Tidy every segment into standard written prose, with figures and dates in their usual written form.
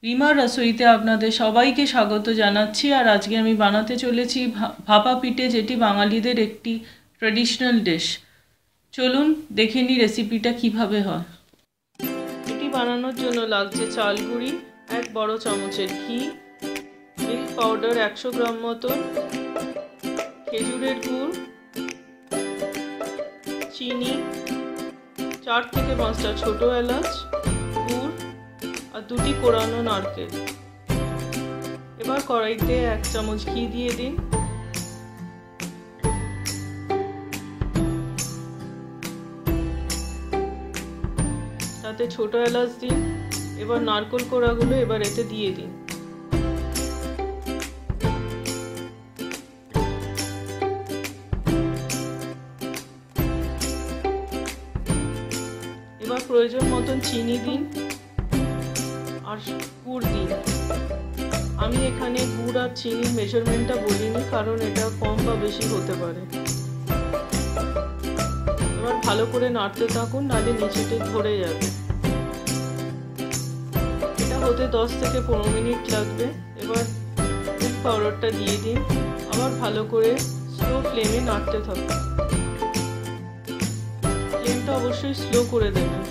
রিমা রসোইতে আপনাদের সবাইকে স্বাগত জানাচ্ছি। আর আজকে আমি বানাতে চলেছি ভাপা পিঠে, যেটি বাঙালিদের একটি ট্র্যাডিশনাল ডিশ। চলুন দেখে নিই রেসিপিটা কিভাবে হয়। এটি বানানোর জন্য লাগছে চাল গুঁড়ি 1 বড় চামচের ঘি, মিল্ক পাউডার 100 গ্রাম মতন, খেজুরের গুড়, চিনি, 4 থেকে 5টা ছোট এলাচ, গুড় আর 2টি কোরানো নারকেল। এবার কড়াইতে 1 চামচ ঘি দিয়ে দিন। তাতে ছোট এলাচ দিন। এবার নারকেল কোড়াগুলো এবার এতে দিয়ে দিন। এবার প্রয়োজন মতন চিনি দিন আর গুড় দিন। আমি এখানে গুড় আর চিনির মেজারমেন্টটা বলিনি, কারণ এটা কম বা বেশি হতে পারে। এবার ভালো করে নাড়তে থাকুন, নাহলে নিচেতে ধরে যাবে। এটা হতে 10 থেকে 15 মিনিট লাগবে। এবার মিল্ক পাউডারটা দিয়ে দিন। আবার ভালো করে স্লো ফ্লেমে নাড়তে থাকুন। ফ্লেমটা অবশ্যই স্লো করে দেবেন।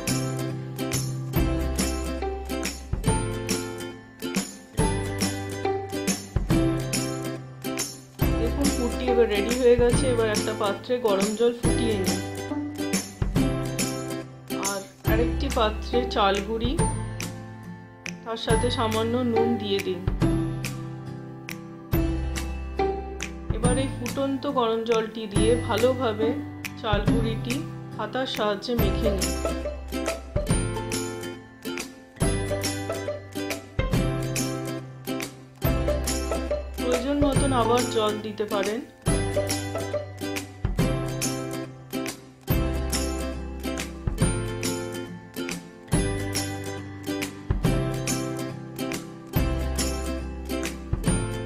পুরটি এবার রেডি হয়ে গেছে। এবার একটা পাত্রে গরম জল ফুটিয়ে নিন। আর আরেকটি পাত্রে চাল গুঁড়ি, তার সাথে সামান্য নুন দিয়ে দিন। এবার এই ফুটন্ত গরম জলটি দিয়ে ভালোভাবে চাল গুঁড়িটি হাতার সাহায্যে মেখে নিন। প্রয়োজন মতন আবার জল দিতে পারেন।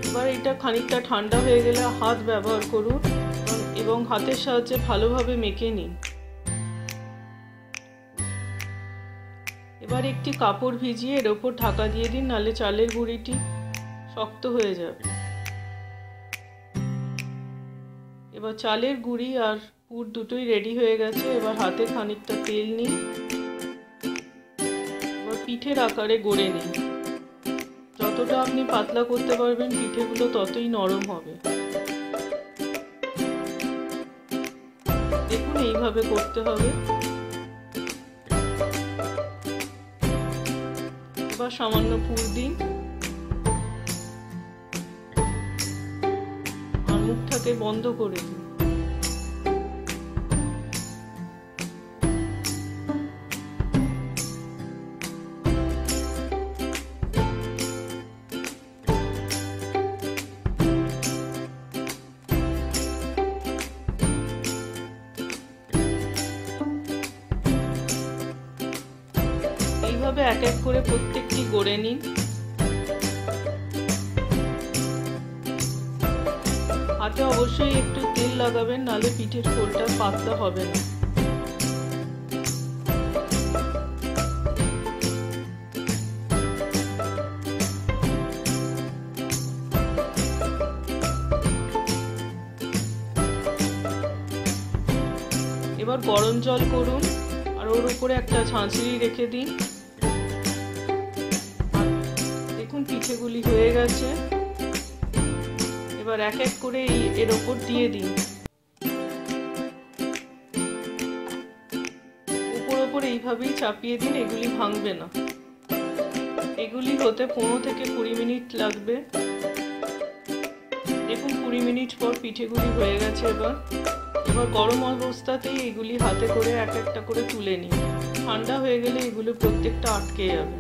এবার এটা খানিকটা ঠান্ডা হয়ে গেলে হাত ব্যবহার করুন এবং হাতের সাহায্যে ভালোভাবে মেখে নিন। এবার একটি কাপড় ভিজিয়ে এর ওপর ঢাকা দিয়ে দিন, নাহলে চালের গুঁড়িটি শক্ত হয়ে যাবে। এবার চালের গুঁড়ি আর পুর দুটোই রেডি হয়ে গেছে। এবার হাতে খানিকটা তেল নিন। এবার পিঠের আকারে গড়ে নিন। যতটা আপনি পাতলা করতে পারবেন পিঠেগুলো ততই নরম হবে। দেখুন এইভাবে করতে হবে। এবার সামান্য পুর দিন আর মুখটাকে বন্ধ করে দিন। এইভাবে এক এক করে প্রত্যেকটি গড়ে নিন। হাতে অবশ্যই একটু তেল লাগাবেন, নাহলে পিঠের খোলটা পাতলা হবে না। এবার গরম জল করুন আর ওর উপরে একটা ছাঁচড়ি রেখে দিন। দেখুন পিঠেগুলি হয়ে গেছে। এবার এক এক করে এর ওপর দিয়ে দিন। উপর এইভাবেই চাপিয়ে দিন, এগুলি ভাঙবে না। এগুলি হতে 15 থেকে 20 মিনিট লাগবে। দেখুন 20 মিনিট পর পিঠেগুলি হয়ে গেছে। এবার গরম অবস্থাতেই এগুলি হাতে করে এক একটা করে তুলে নিন। ঠান্ডা হয়ে গেলে এগুলো প্রত্যেকটা আটকে যাবে।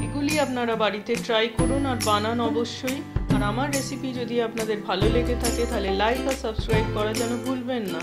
এগুলি আপনারা বাড়িতে ট্রাই করুন আর বানান অবশ্যই। আর আমার রেসিপি যদি আপনাদের ভালো লেগে থাকে তাহলে লাইক আর সাবস্ক্রাইব করা যেন ভুলবেন না।